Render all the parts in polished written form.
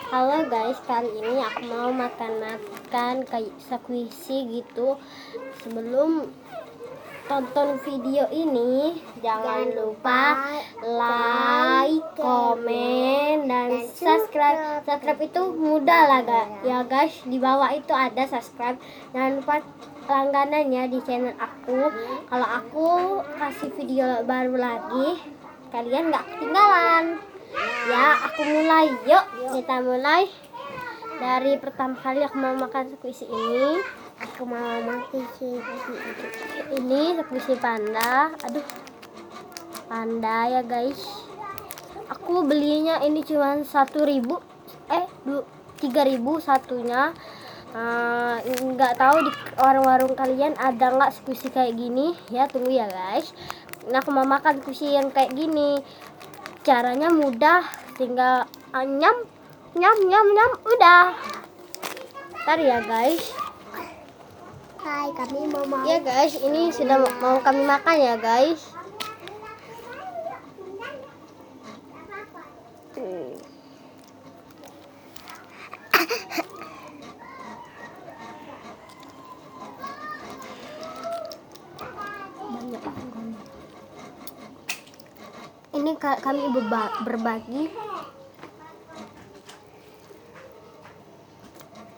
Halo guys, kali ini aku mau makan kayak squishy gitu. Sebelum tonton video ini, jangan lupa like, komen, dan subscribe. Subscribe itu mudah lah ya guys. Di bawah itu ada subscribe. Jangan lupa langganannya di channel aku. Kalau aku kasih video baru lagi, kalian nggak ketinggalan. Ya, aku mulai. Yuk, kita mulai. Dari pertama kali aku mau makan squishy ini. Aku mau makan ini squishy panda. Aduh, panda ya guys. Aku belinya ini cuma 1.000, 3.000 satunya. Nggak tahu di warung-warung kalian ada nggak squishy kayak gini ya. Tunggu ya guys. Nah, aku mau makan squishy yang kayak gini. Caranya mudah, tinggal nyam udah. Ntar ya guys. Hai, kami mau makan. Ya guys, ini sudah mau kami makan ya guys. Banyak. Ini kami berbagi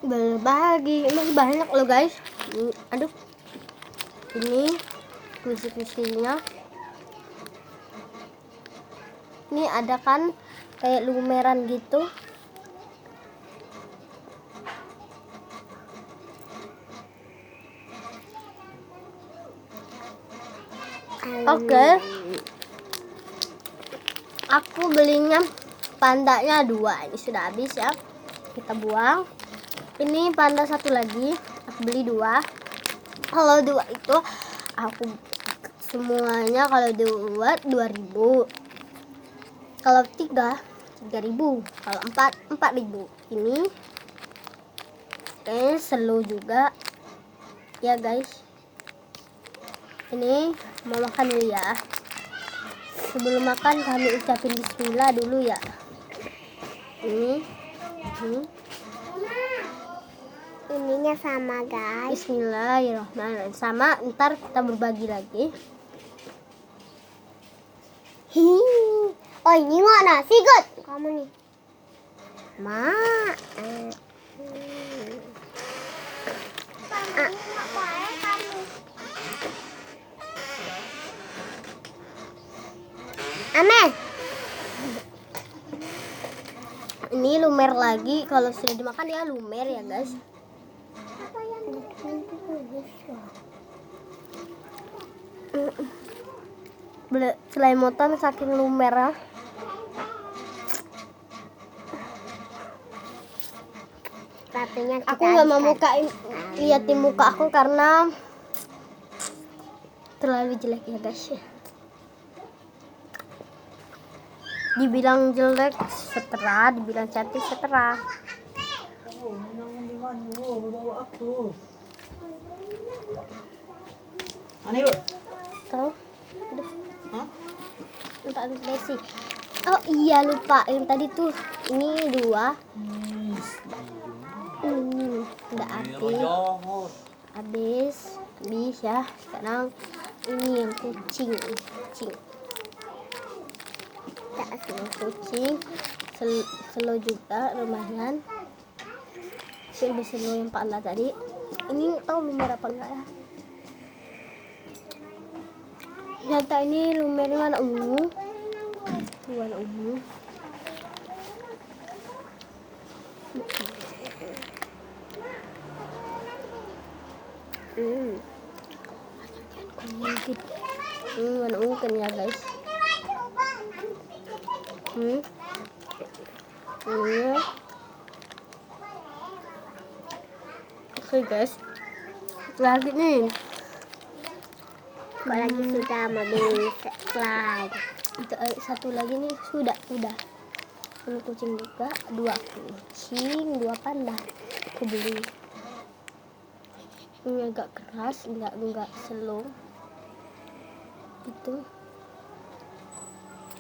masih banyak loh guys. Aduh, ini squishy-squishy-nya. Ini ada kan kayak lumeran gitu. Oke. Aku belinya pandanya 2. Ini sudah habis ya. Kita buang. Ini panda satu lagi. Aku beli 2. Kalau 2 itu aku semuanya, kalau 2 2.000. Kalau 3 3.000. Kalau 4 4.000. Ini slow juga. Ya guys. Ini mau makan dulu ya. Sebelum makan kami ucapin bismillah dulu ya. Ini Ininya sama guys. Bismillahirrahmanirrahim. Sama, ntar kita berbagi lagi. Oh, ini mau nasi good. Kamu nih. Amin. Ini lumer lagi. Kalau sudah dimakan ya lumer ya guys. Selemotan saking lumer. Aku nggak mau liatin muka aku karena terlalu jelek ya guys. Dibilang jelek setera, dibilang cantik setera. Tahu? Entah Desi. Oh iya, lupa yang tadi tuh. Ini 2. Udah habis ya. Sekarang ini yang kucing. Kucing slow juga lumayan. Lebih slow yang panda tadi. Ini tahu lumer apa enggak ya? Ternyata ini lumernya warna ungu. Warna ungu kan ya guys. Oke guys, lagi nih. Kok lagi sudah mau beli slide. Satu lagi nih sudah. Ini kucing juga, 2 kucing, 2 panda. Aku beli. Ini agak keras, enggak slow. Itu.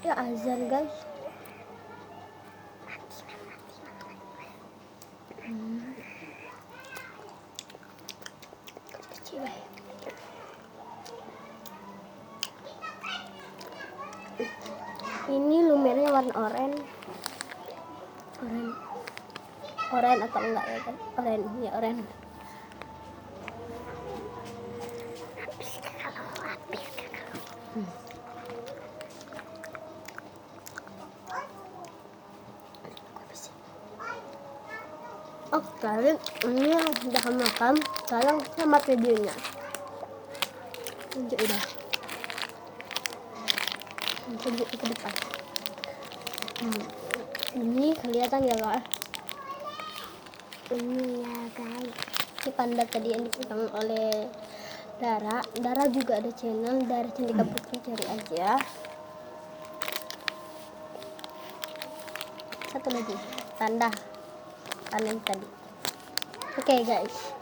Ya azan guys. Ini lumernya warna oranye. Oranye atau enggak ya kan? Oranye, ya oranye. Oh, kalian ini yang udah makan, sekarang tamat videonya. Lanjut udah. Lanjut ke depan. Ini kelihatan ya guys. Ini ya guys. Si panda tadi yang dipegang oleh Dara. Dara juga ada channel Dara Candika Putri, cari aja. Satu lagi panda yang tadi. Oke guys.